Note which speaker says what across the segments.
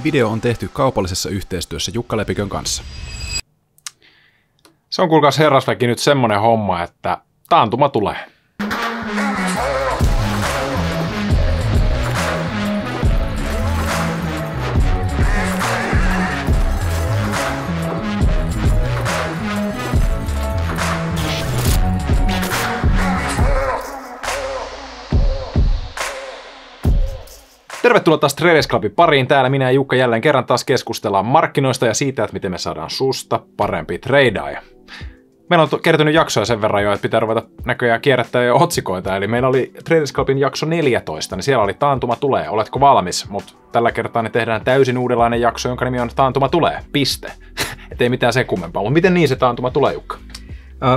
Speaker 1: Video on tehty kaupallisessa yhteistyössä Jukka Lepikön kanssa.
Speaker 2: Se on kuulkaas herrasväki nyt semmonen homma, että taantuma tulee. Tervetuloa taas Traders Clubin pariin. Täällä minä ja Jukka jälleen kerran taas keskustellaan markkinoista ja siitä, että miten me saadaan susta parempi treidaaja. Meillä on kertynyt jaksoja sen verran jo, että pitää ruveta näköjään kierrättää jo otsikoita. Eli meillä oli Traders Clubin jakso 14, niin siellä oli Taantuma tulee, oletko valmis? Mutta tällä kertaa ne tehdään täysin uudenlainen jakso, jonka nimi on Taantuma tulee, piste. Et ei mitään sen kummempaa, mutta miten niin se Taantuma tulee, Jukka?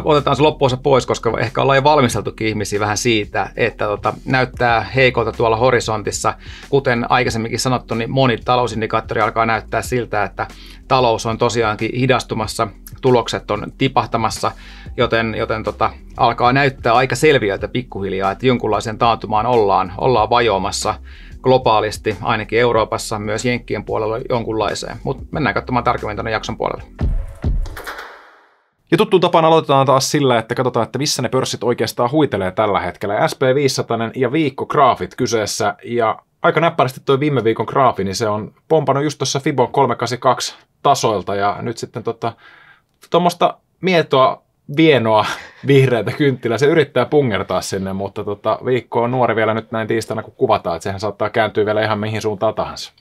Speaker 3: Otetaan se loppuosa pois, koska ehkä ollaan jo valmisteltukin ihmisiä vähän siitä, että näyttää heikolta tuolla horisontissa. Kuten aikaisemminkin sanottu, niin moni talousindikaattori alkaa näyttää siltä, että talous on tosiaankin hidastumassa, tulokset on tipahtamassa, joten alkaa näyttää aika selviöltä pikkuhiljaa, että jonkunlaisen taantumaan ollaan vajoamassa globaalisti, ainakin Euroopassa, myös Jenkkien puolella jonkunlaiseen. Mutta mennään katsomaan tarkemmin tuonne jakson puolelle.
Speaker 2: Ja tuttuun tapaan aloitetaan taas sillä, että katsotaan, että missä ne pörssit oikeastaan huitelee tällä hetkellä. SP500 ja viikkograafit kyseessä, ja aika näppärästi tuo viime viikon graafi, niin se on pompannut just tuossa Fibon 382 tasoilta, ja nyt sitten tuommoista mietoa, vienoa, vihreätä kynttilää, se yrittää pungertaa sinne, mutta viikko on nuori vielä nyt näin tiistaina, kun kuvataan, että sehän saattaa kääntyä vielä ihan mihin suuntaan tahansa.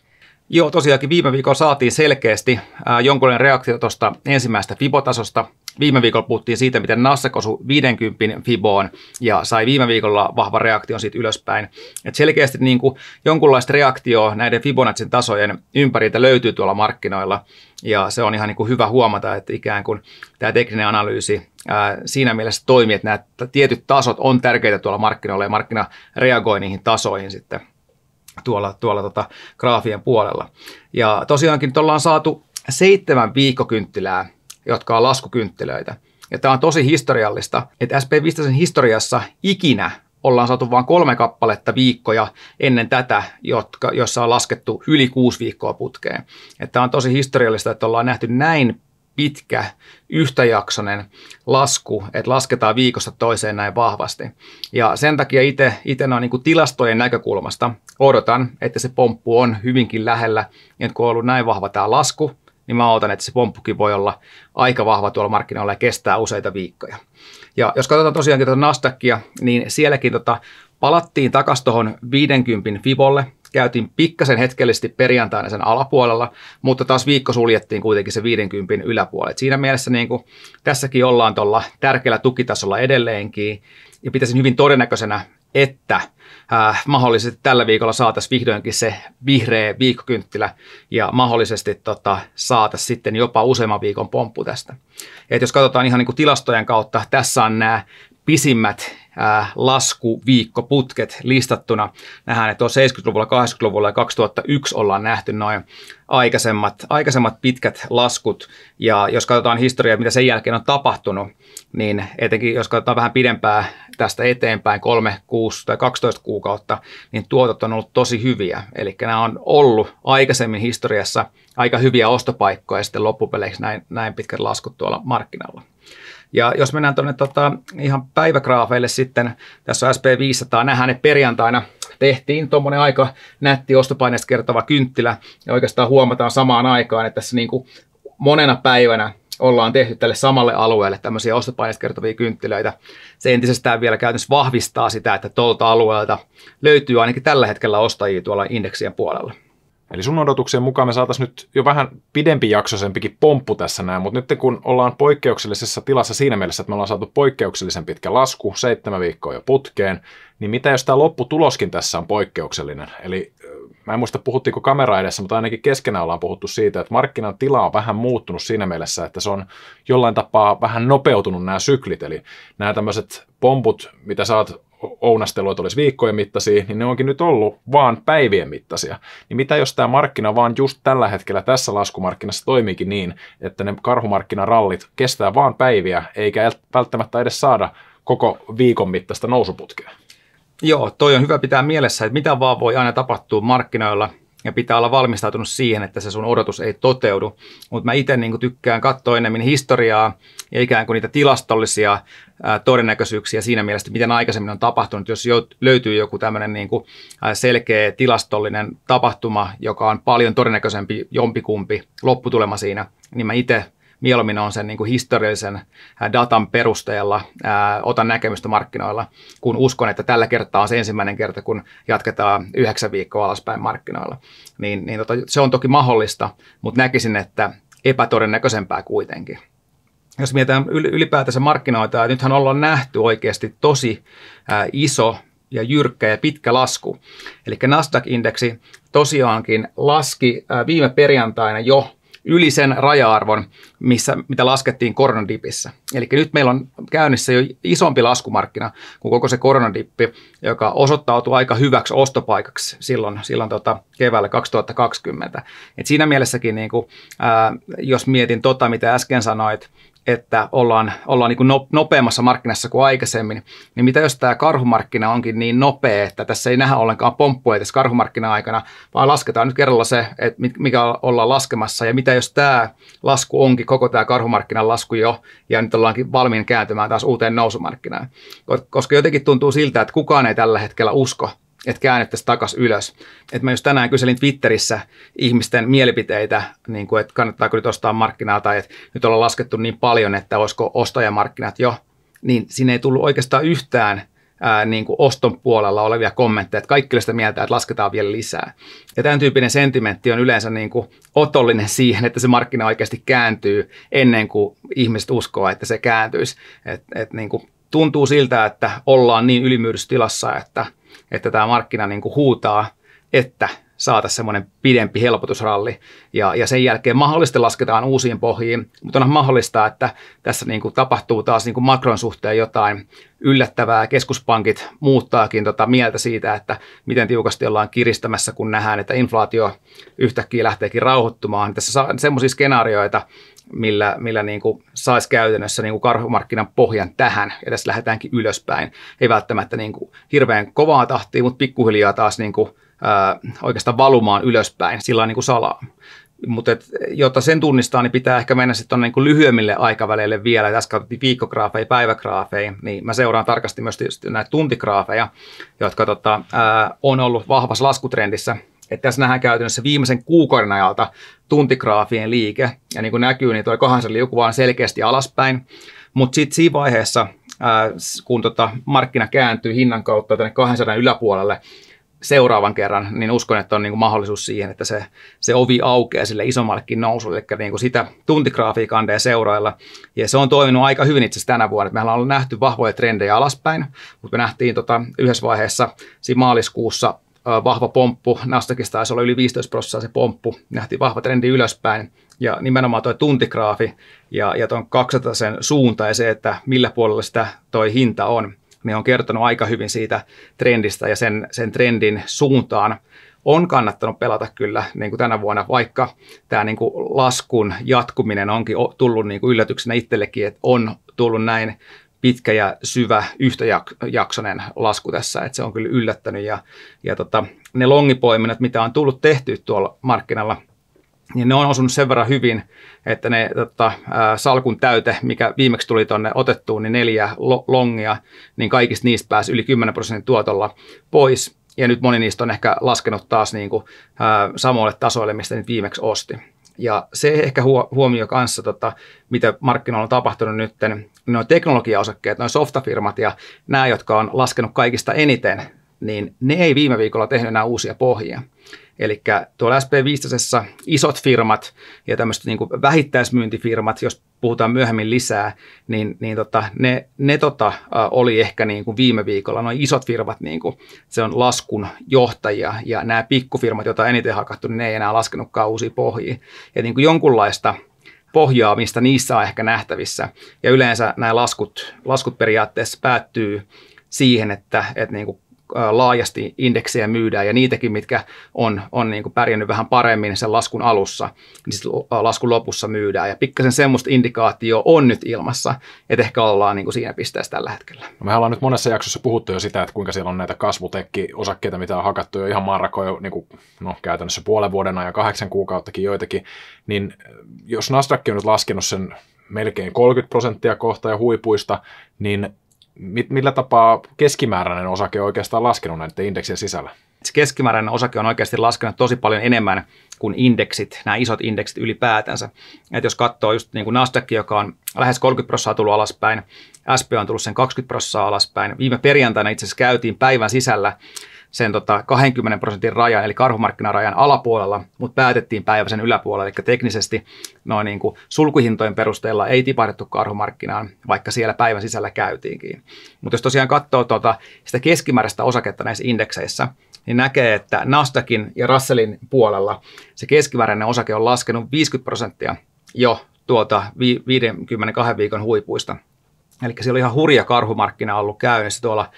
Speaker 3: Joo, tosiaankin viime viikolla saatiin selkeästi jonkunlainen reaktio tuosta ensimmäisestä Fibo-tasosta. Viime viikolla puhuttiin siitä, miten Nasdaq osui 50 Fiboon ja sai viime viikolla vahvan reaktion siitä ylöspäin. Et selkeästi niin kuin jonkunlaista reaktioa näiden Fibonacin tasojen ympäriltä löytyy tuolla markkinoilla. Ja se on ihan niin kuin hyvä huomata, että ikään kuin tämä tekninen analyysi siinä mielessä toimii, että nämä tietyt tasot on tärkeitä tuolla markkinoilla ja markkina reagoi niihin tasoihin sitten tuolla graafien puolella. Ja tosiaankin nyt ollaan saatu 7 viikkokynttilää, jotka on laskukynttilöitä. Ja tämä on tosi historiallista, että SP500 historiassa ikinä ollaan saatu vain 3 kappaletta viikkoja ennen tätä, jossa on laskettu yli 6 viikkoa putkeen. Tämä on tosi historiallista, että ollaan nähty näin pitkä yhtäjaksoinen lasku, että lasketaan viikosta toiseen näin vahvasti. Ja sen takia itse noin niin kuin tilastojen näkökulmasta odotan, että se pomppu on hyvinkin lähellä. Ja kun on ollut näin vahva tämä lasku, niin mä odotan, että se pomppukin voi olla aika vahva tuolla markkinoilla ja kestää useita viikkoja. Ja jos katsotaan tosiaankin tuota Nasdaqia, niin sielläkin palattiin takaisin tuohon 50 Fibolle. Käytiin pikkasen hetkellisesti perjantaina sen alapuolella, mutta taas viikko suljettiin kuitenkin se 50 yläpuolelle. Et siinä mielessä niin kuin tässäkin ollaan tuolla tärkeällä tukitasolla edelleenkin, ja pitäisin hyvin todennäköisenä, että mahdollisesti tällä viikolla saataisiin vihdoinkin se vihreä viikkokynttilä ja mahdollisesti saataisiin sitten jopa useamman viikon pomppu tästä. Et jos katsotaan ihan niin kuin tilastojen kautta, tässä on nämä pisimmät laskuviikkoputket listattuna. Nähdään, että 70-luvulla, 80-luvulla ja 2001 ollaan nähty noin aikaisemmat pitkät laskut. Ja jos katsotaan historiaa, mitä sen jälkeen on tapahtunut, niin etenkin jos katsotaan vähän pidempää tästä eteenpäin, 3, 6 tai 12 kuukautta, niin tuotot on ollut tosi hyviä. Eli nämä on ollut aikaisemmin historiassa aika hyviä ostopaikkoja ja sitten loppupeleissä näin pitkät laskut tuolla markkinoilla. Ja jos mennään tuonne ihan päivägraafeille sitten, tässä on SP500, nähdään, että perjantaina tehtiin tuommoinen aika nätti ostopaineesta kertova kynttilä, ja oikeastaan huomataan samaan aikaan, että tässä niin kuin monena päivänä ollaan tehty tälle samalle alueelle tämmöisiä ostopaineesta kertovia kynttilöitä. Se entisestään vielä käytännössä vahvistaa sitä, että tuolta alueelta löytyy ainakin tällä hetkellä ostajia tuolla indeksien puolella.
Speaker 2: Eli sun odotuksien mukaan me saataisiin nyt jo vähän pidempijaksoisempikin pomppu tässä näin, mutta nyt kun ollaan poikkeuksellisessa tilassa siinä mielessä, että me ollaan saatu poikkeuksellisen pitkä lasku, 7 viikkoa jo putkeen, niin mitä jos tämä lopputuloskin tässä on poikkeuksellinen? Eli mä en muista puhuttiinko kamera edessä, mutta ainakin keskenään ollaan puhuttu siitä, että markkinan tila on vähän muuttunut siinä mielessä, että se on jollain tapaa vähän nopeutunut nämä syklit, eli nämä tämmöiset pomput, mitä sä oot ounastellut, että olisi viikkojen mittaisia, niin ne onkin nyt ollut vaan päivien mittaisia. Niin mitä jos tämä markkina vaan just tällä hetkellä tässä laskumarkkinassa toimiikin niin, että ne karhumarkkinarallit kestää vaan päiviä, eikä välttämättä edes saada koko viikon mittaista nousuputkea?
Speaker 3: Joo, toi on hyvä pitää mielessä, että mitä vaan voi aina tapahtua markkinoilla. ja pitää olla valmistautunut siihen, että se sun odotus ei toteudu. Mutta mä itse niin tykkään katsoa enemmän historiaa ja ikään kuin niitä tilastollisia todennäköisyyksiä siinä mielessä, miten aikaisemmin on tapahtunut. Jos löytyy joku tämmöinen niin kuin selkeä tilastollinen tapahtuma, joka on paljon todennäköisempi jompikumpi lopputulema siinä, niin mä itse mieluummin on sen niin kuin historiallisen datan perusteella otan näkemystä markkinoilla, kun uskon, että tällä kertaa on se ensimmäinen kerta, kun jatketaan 9 viikkoa alaspäin markkinoilla. Se on toki mahdollista, mutta näkisin, että epätodennäköisempää kuitenkin. Jos mietitään ylipäätänsä markkinoita, ja nythän ollaan nähty oikeasti tosi iso ja jyrkkä ja pitkä lasku. Eli Nasdaq-indeksi tosiaankin laski viime perjantaina jo yli sen raja-arvon, mitä laskettiin koronadipissä. Eli nyt meillä on käynnissä jo isompi laskumarkkina kuin koko se koronadippi, joka osoittautui aika hyväksi ostopaikaksi silloin keväällä 2020. Et siinä mielessäkin, jos mietin mitä äsken sanoit, että ollaan niin kuin nopeammassa markkinassa kuin aikaisemmin, niin mitä jos tämä karhumarkkina onkin niin nopea, että tässä ei nähdä ollenkaan pomppua tässä karhumarkkina-aikana, vaan lasketaan nyt kerralla se, että mikä ollaan laskemassa, ja mitä jos tämä lasku onkin koko tämä karhumarkkinan lasku jo, ja nyt ollaankin valmiin kääntymään taas uuteen nousumarkkinaan. Koska jotenkin tuntuu siltä, että kukaan ei tällä hetkellä usko, että käännettäisiin takaisin ylös. Että mä just tänään kyselin Twitterissä ihmisten mielipiteitä, niin kuin, että kannattaako nyt ostaa markkinaa, tai että nyt ollaan laskettu niin paljon, että olisiko ostajamarkkinat jo, niin siinä ei tullut oikeastaan yhtään niin kuin oston puolella olevia kommentteja, että kaikki sitä mieltä, että lasketaan vielä lisää. Ja tämän tyyppinen sentimentti on yleensä niin kuin otollinen siihen, että se markkina oikeasti kääntyy ennen kuin ihmiset uskoo, että se kääntyisi. Niin kuin tuntuu siltä, että ollaan niin ylimyydystilassa, että tämä markkina niin kuin huutaa, että saataisiin semmoinen pidempi helpotusralli, ja sen jälkeen mahdollisesti lasketaan uusiin pohjiin, mutta onhan mahdollista, että tässä niin kuin tapahtuu taas niin kuin makron suhteen jotain yllättävää. Keskuspankit muuttaakin mieltä siitä, että miten tiukasti ollaan kiristämässä, kun nähdään, että inflaatio yhtäkkiä lähteekin rauhoittumaan. Tässä on semmoisia skenaarioita, millä niin kuin saisi käytännössä niin kuin karhumarkkinan pohjan tähän, ja tässä lähdetäänkin ylöspäin. Ei välttämättä niin kuin hirveän kovaa tahtia, mutta pikkuhiljaa taas niin kuin oikeastaan valumaan ylöspäin, sillä niin kuin salaa. Mutta jotta sen tunnistaa, niin pitää ehkä mennä sitten niin kuin lyhyemmille aikaväleille vielä. Tässä katsottiin viikkograafeja, päivägraafeja, niin mä seuraan tarkasti myös näitä tuntigraafeja, jotka on ollut vahvassa laskutrendissä. Että tässä nähdään käytännössä viimeisen kuukauden ajalta tuntigraafien liike, ja niin kuin näkyy, niin tuo 200 liuku vaan selkeästi alaspäin, mutta sitten siinä vaiheessa, kun markkina kääntyy hinnan kautta tänne 200 yläpuolelle, seuraavan kerran, niin uskon, että on niin kuin mahdollisuus siihen, että se ovi aukeaa sille isommallekin nousulle, eli niin kuin sitä tuntigraafia kandee seurailla. Ja se on toiminut aika hyvin itse asiassa tänä vuonna. Meillä on nähty vahvoja trendejä alaspäin, mutta me nähtiin yhdessä vaiheessa siinä maaliskuussa vahva pomppu. Nasdaqista taisi olla yli 15% se pomppu. Nähtiin vahva trendi ylöspäin. Ja nimenomaan tuo tuntigraafi ja tuon 200 suunta ja se, että millä puolella sitä toi hinta on, ne on kertonut aika hyvin siitä trendistä, ja sen trendin suuntaan on kannattanut pelata kyllä niin kuin tänä vuonna, vaikka tämä niin kuin laskun jatkuminen onkin tullut niin kuin yllätyksenä itsellekin, että on tullut näin pitkä ja syvä yhtäjaksoinen lasku tässä, että se on kyllä yllättänyt, ja ne longipoiminnat, mitä on tullut tehty tuolla markkinalla, niin ne on osunut sen verran hyvin, että ne salkun täyte, mikä viimeksi tuli tuonne otettuun, niin 4 longia, niin kaikista niistä pääsi yli 10% tuotolla pois. Ja nyt moni niistä on ehkä laskenut taas niin kuin, samoille tasoille, mistä nyt viimeksi osti. Ja se ehkä huomio kanssa, mitä markkinoilla on tapahtunut nyt, nuo teknologiaosakkeet, nuo softafirmat ja nämä, jotka on laskenut kaikista eniten, niin ne ei viime viikolla tehnyt enää uusia pohjia. Eli tuolla SP5 isot firmat ja tämmöiset niin kuin vähittäismyyntifirmat, jos puhutaan myöhemmin lisää, niin ne oli ehkä niin kuin viime viikolla, nuo isot firmat, niin kuin, se on laskun johtajia, ja nämä pikkufirmat, joita eniten hakattu, niin ne ei enää laskenutkaan uusia pohjia. Ja niin kuin jonkunlaista pohjaamista niissä on ehkä nähtävissä, ja yleensä nämä laskut periaatteessa päättyy siihen, että niin kuin laajasti indeksejä myydään ja niitäkin, mitkä on niin kuin pärjännyt vähän paremmin sen laskun alussa, niin sitten laskun lopussa myydään. Ja pikkasen semmoista indikaatio on nyt ilmassa, että ehkä ollaan niin kuin siinä pisteessä tällä hetkellä.
Speaker 2: No me ollaan nyt monessa jaksossa puhuttu jo sitä, että kuinka siellä on näitä kasvutekki-osakkeita, mitä on hakattu jo ihan maanrakoon jo niin kuin, käytännössä puolen vuoden ajan, 8 kuukauttakin joitakin, niin jos Nasdaq on nyt laskenut sen melkein 30% kohta ja huipuista, niin millä tapaa keskimääräinen osake on oikeastaan laskenut näiden indeksien sisällä?
Speaker 3: Se keskimääräinen osake on oikeasti laskenut tosi paljon enemmän kuin indeksit, nämä isot indeksit ylipäätänsä. Et jos katsoo just niin kuin Nasdaq, joka on lähes 30% tullut alaspäin, SP on tullut sen 20% alaspäin. Viime perjantaina itse asiassa käytiin päivän sisällä sen 20% rajan, eli karhumarkkinarajan alapuolella, mutta päätettiin päivä sen yläpuolella, eli teknisesti noin niin kuin sulkuhintojen perusteella ei tipahdettu karhumarkkinaan, vaikka siellä päivän sisällä käytiinkin. Mutta jos tosiaan katsoo sitä keskimääräistä osaketta näissä indekseissä, niin näkee, että Nasdaqin ja Russellin puolella se keskimääräinen osake on laskenut 50% jo 52 viikon huipuista. Eli siellä on ihan hurja karhumarkkina ollut käynnissä tuolla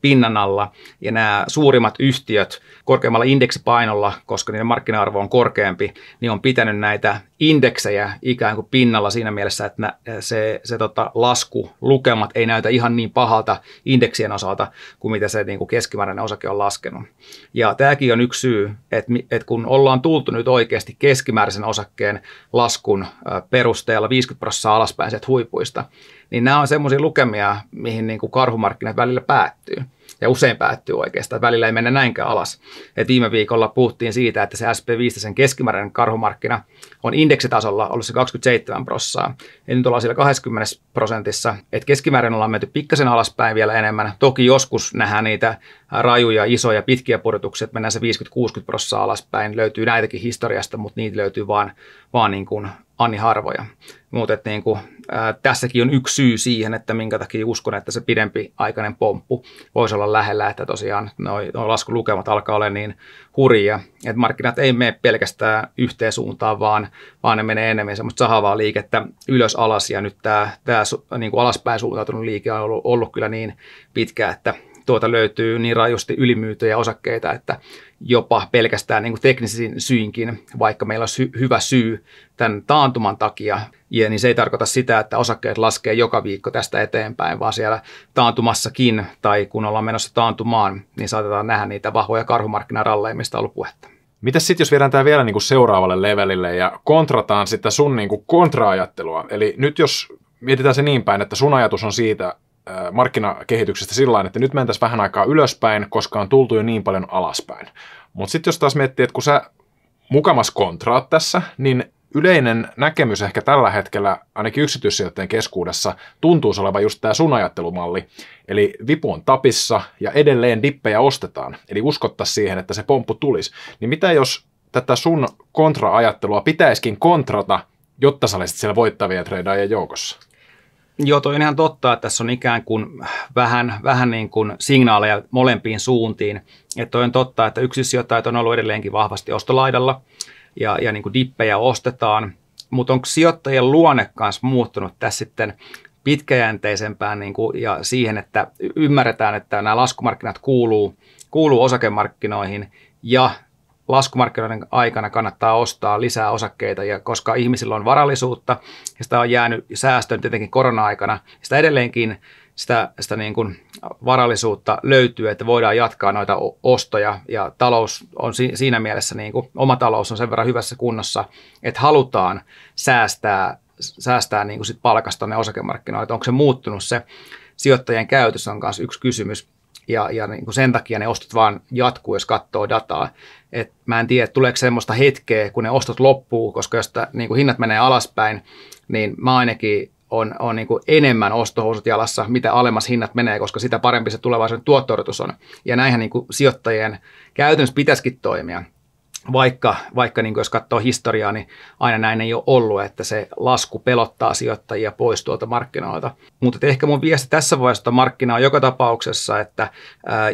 Speaker 3: pinnan alla, ja nämä suurimmat yhtiöt korkeammalla indeksipainolla, koska niiden markkina-arvo on korkeampi, niin on pitänyt näitä indeksejä ikään kuin pinnalla siinä mielessä, että se laskulukemat ei näytä ihan niin pahalta indeksien osalta kuin mitä se niin kuin keskimääräinen osake on laskenut. Ja tämäkin on yksi syy, että kun ollaan tultu nyt oikeasti keskimääräisen osakkeen laskun perusteella 50% alaspäin sieltä huipuista, niin nämä on semmoisia lukemia, mihin niin kuin karhumarkkinat välillä päättyy. Ja usein päättyy oikeastaan, että välillä ei mennä näinkään alas. Et viime viikolla puhuttiin siitä, että se SP5 keskimääräinen karhumarkkina on indeksitasolla ollut se 27%. Ja nyt ollaan siellä 20%, että keskimäärin ollaan menty pikkasen alaspäin vielä enemmän. Toki joskus nähdään niitä rajuja, isoja, pitkiä pudotuksia, että mennään se 50-60% alaspäin. Löytyy näitäkin historiasta, mutta niitä löytyy vaan niin kuin ani harvoja. Mutta niin tässäkin on yksi syy siihen, että minkä takia uskon, että se pidempiaikainen pomppu voisi olla lähellä, että tosiaan nuo laskulukemat alkaa olla niin hurjia, että markkinat ei mene pelkästään yhteen suuntaan, vaan ne menee enemmän semmoista sahavaa liikettä ylös alas, ja nyt tämä niin kuin alaspäin suuntautunut liike on ollut kyllä niin pitkä, että löytyy niin rajusti ylimyytyjä osakkeita, että jopa pelkästään niin kuin teknisin syinkin, vaikka meillä olisi hyvä syy tämän taantuman takia, niin se ei tarkoita sitä, että osakkeet laskee joka viikko tästä eteenpäin, vaan siellä taantumassakin, tai kun ollaan menossa taantumaan, niin saatetaan nähdä niitä vahvoja karhumarkkinaralleja, mistä on ollut puhetta.
Speaker 2: Mitäs sitten, jos viedään tämä vielä niin kuin seuraavalle levelille ja kontrataan sitä sun niin kuin kontra-ajattelua? Eli nyt jos mietitään se niin päin, että sun ajatus on siitä markkinakehityksestä sillä tavalla, että nyt mentäisiin vähän aikaa ylöspäin, koska on tultu jo niin paljon alaspäin. Mutta sitten jos taas miettii, että kun sä mukamas kontraat tässä, niin yleinen näkemys ehkä tällä hetkellä, ainakin yksityissijoittajien keskuudessa, tuntuu olevan just tämä sun ajattelumalli. Eli vipu on tapissa ja edelleen dippejä ostetaan. Eli uskottaisiin siihen, että se pomppu tulisi. Niin mitä jos tätä sun kontra-ajattelua pitäisikin kontrata, jotta sä olisit siellä voittavia tradeajien joukossa?
Speaker 3: Joo, toi on ihan totta, että tässä on ikään kuin vähän niin kuin signaaleja molempiin suuntiin. Että toi on totta, että yksityissijoittajat on ollut edelleenkin vahvasti ostolaidalla ja niin kuin dippejä ostetaan, mutta onko sijoittajien luonne kanssa muuttunut tässä sitten pitkäjänteisempään niin kuin, ja siihen, että ymmärretään, että nämä laskumarkkinat kuuluu osakemarkkinoihin ja laskumarkkinoiden aikana kannattaa ostaa lisää osakkeita, ja koska ihmisillä on varallisuutta ja sitä on jäänyt säästöön tietenkin korona-aikana, sitä edelleenkin sitä niin kuin varallisuutta löytyy, että voidaan jatkaa noita ostoja, ja talous on siinä mielessä, niin kuin, oma talous on sen verran hyvässä kunnossa, että halutaan säästää niin kuin sit palkasta ne osakemarkkinoille. Onko se muuttunut se sijoittajien käytös on myös yksi kysymys. Ja niin kuin sen takia ne ostot vaan jatkuu, jos katsoo dataa. Et mä en tiedä, tuleeko semmoista hetkeä, kun ne ostot loppuu, koska jos niin kuin hinnat menee alaspäin, niin mä ainakin on niin kuin enemmän ostohousut jalassa, mitä alemmas hinnat menee, koska sitä parempi se tulevaisuuden tuotto-odotus on. Ja näinhän niin kuin sijoittajien käytännössä pitäisikin toimia. Vaikka niin kuin jos katsoo historiaa, niin aina näin ei ole ollut, että se lasku pelottaa sijoittajia pois tuolta markkinoilta. Mutta ehkä mun viesti tässä vaiheessa markkinaa on joka tapauksessa, että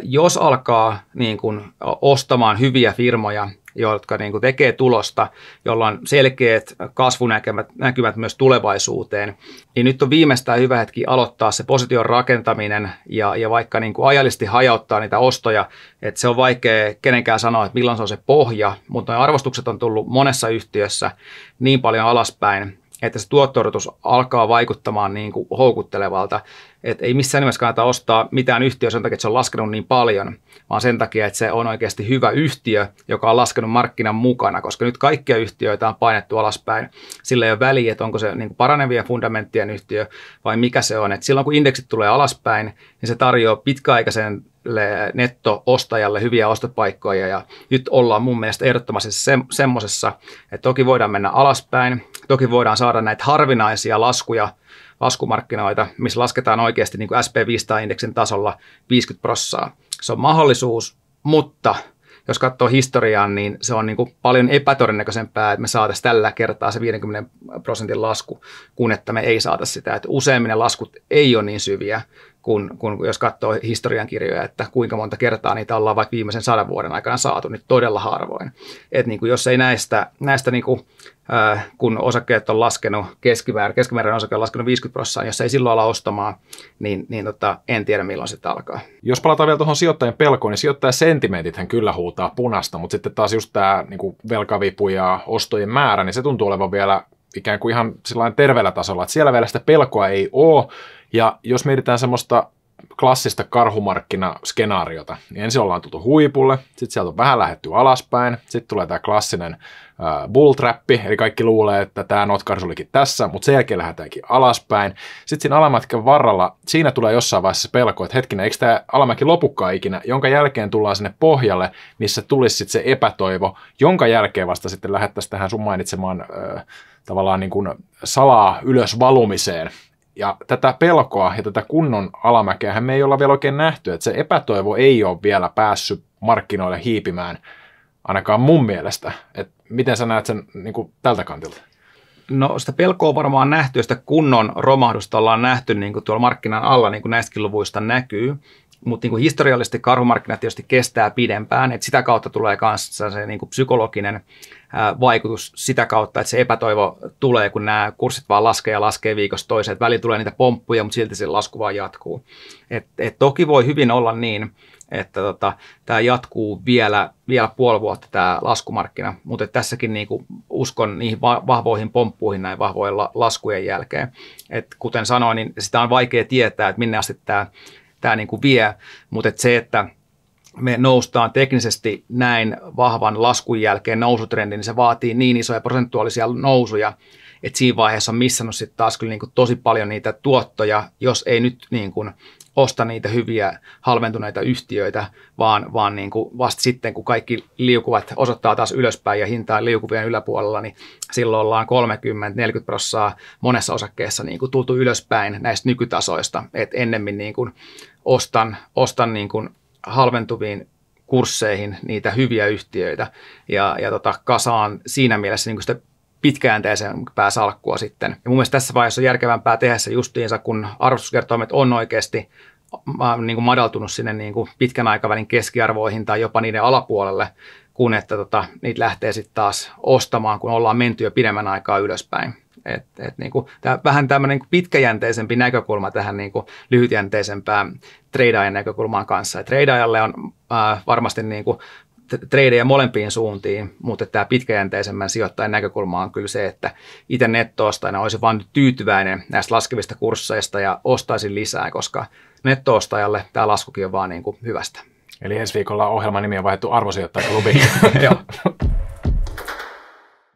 Speaker 3: jos alkaa niin kuin ostamaan hyviä firmoja jotka niin kuin tekee tulosta, jolla on selkeät kasvunäkymät myös tulevaisuuteen, niin nyt on viimeistään hyvä hetki aloittaa se position rakentaminen ja vaikka niin kuin ajallisesti hajauttaa niitä ostoja, että se on vaikea kenenkään sanoa, että milloin se on se pohja, mutta nuo arvostukset on tullut monessa yhtiössä niin paljon alaspäin, että se tuotto-odotus alkaa vaikuttamaan niin kuin houkuttelevalta, että ei missään nimessä kannata ostaa mitään yhtiöä sen takia, että se on laskenut niin paljon, vaan sen takia, että se on oikeasti hyvä yhtiö, joka on laskenut markkinan mukana, koska nyt kaikkia yhtiöitä on painettu alaspäin. Sillä ei ole väliä, että onko se niin kuin paranevien fundamenttien yhtiö vai mikä se on. Et silloin kun indeksit tulee alaspäin, niin se tarjoaa pitkäaikaisen netto-ostajalle hyviä ostopaikkoja ja nyt ollaan mun mielestä ehdottomasti semmoisessa, että toki voidaan mennä alaspäin, toki voidaan saada näitä harvinaisia laskumarkkinoita, missä lasketaan oikeasti niin kuin SP500-indeksin tasolla 50%. Se on mahdollisuus, mutta jos katsoo historiaan, niin se on niin kuin paljon epätodennäköisempää, että me saataisiin tällä kertaa se 50% lasku, kun että me ei saata sitä. Että useimmin ne laskut ei ole niin syviä, kun jos katsoo historiankirjoja, että kuinka monta kertaa niitä ollaan vaikka viimeisen 100 vuoden aikana saatu, niin todella harvoin. Että niin kuin jos ei näistä niin kuin, kun osakkeet on laskenut keskimäärin osake on laskenut 50%, jos ei silloin ala ostamaan, niin en tiedä milloin sitä alkaa.
Speaker 2: Jos palataan vielä tuohon sijoittajien pelkoon, niin sijoittajasentimentithän kyllä huutaa punaista, mutta sitten taas just tämä niin kuin velkavipu ja ostojen määrä, niin se tuntuu olevan vielä ikään kuin ihan sellainen terveellä tasolla, että siellä vielä sitä pelkoa ei ole. Ja jos mietitään semmoista klassista karhumarkkinaskenaariota, niin ensin ollaan tultu huipulle, sitten sieltä on vähän lähdetty alaspäin, sitten tulee tämä klassinen bull trappi, eli kaikki luulee, että tämä notkahdus olikin tässä, mutta sen jälkeen lähdetäänkin alaspäin. Sitten siinä alamätkän varrella, siinä tulee jossain vaiheessa se pelko, että hetkinen, eikö tämä alamäki lopukaan ikinä, jonka jälkeen tullaan sinne pohjalle, missä tulisi sitten se epätoivo, jonka jälkeen vasta sitten lähdettäisiin tähän sun mainitsemaan tavallaan niin kuin salaa ylös valumiseen. Ja tätä pelkoa ja tätä kunnon alamäkeähän me ei olla vielä oikein nähty, että se epätoivo ei ole vielä päässyt markkinoille hiipimään, ainakaan mun mielestä. Että miten sä näet sen niin kuin tältä kantilta?
Speaker 3: No sitä pelkoa on varmaan nähty ja sitä kunnon romahdusta ollaan nähty niin kuin tuolla markkinan alla, niin kuin näistäkin luvuista näkyy. Mutta niin kuin historiallisesti karhumarkkinat tietysti kestää pidempään, että sitä kautta tulee myös se niin kuin psykologinen vaikutus sitä kautta, että se epätoivo tulee, kun nämä kurssit vaan laskee viikosta toiseen, että välillä tulee niitä pomppuja, mutta silti se lasku vaan jatkuu. Et toki voi hyvin olla niin, että tämä jatkuu vielä puoli vuotta tämä laskumarkkina, mutta tässäkin niinku uskon niihin vahvoihin pomppuihin näin vahvojen laskujen jälkeen. Et kuten sanoin, niin sitä on vaikea tietää, että minne asti tämä niinku vie, mutta se, että me noustaan teknisesti näin vahvan laskun jälkeen nousutrendin, niin se vaatii niin isoja prosentuaalisia nousuja, että siinä vaiheessa on missannut sitten taas kyllä niin kuin tosi paljon niitä tuottoja, jos ei nyt niin kuin osta niitä hyviä halventuneita yhtiöitä, vaan niin kuin vasta sitten, kun kaikki liukuvat osoittaa taas ylöspäin ja hinta liukuvien yläpuolella, niin silloin ollaan 30-40% monessa osakkeessa niin kuin tultu ylöspäin näistä nykytasoista, että ennemmin niin kuin ostan niin kuin halventuviin kursseihin niitä hyviä yhtiöitä ja kasaan siinä mielessä niin kuin sitä pitkäjänteisempää salkkua sitten. Ja mun mielestä tässä vaiheessa on järkevämpää tehdä se justiinsa, kun arvostuskertoimet on oikeasti niin kuin madaltunut sinne niin kuin pitkän aikavälin keskiarvoihin tai jopa niiden alapuolelle, kun että niitä lähtee sitten taas ostamaan, kun ollaan menty jo pidemmän aikaa ylöspäin. Niin kuin, vähän tämmöinen niin kuin pitkäjänteisempi näkökulma tähän niin kuin lyhytjänteisempään treidaajan näkökulmaan kanssa. Treidaajalle on varmasti niin kuin tradeja molempiin suuntiin, mutta tämä pitkäjänteisemmän sijoittajan näkökulma on kyllä se, että itse netto-ostajana olisi vain tyytyväinen näistä laskevista kursseista ja ostaisin lisää, koska netto-ostajalle tämä laskukin on vaan niin kuin hyvästä.
Speaker 2: Eli ensi viikolla ohjelman nimi on vaihdettu arvosijoittajaklubiin.
Speaker 3: Joo.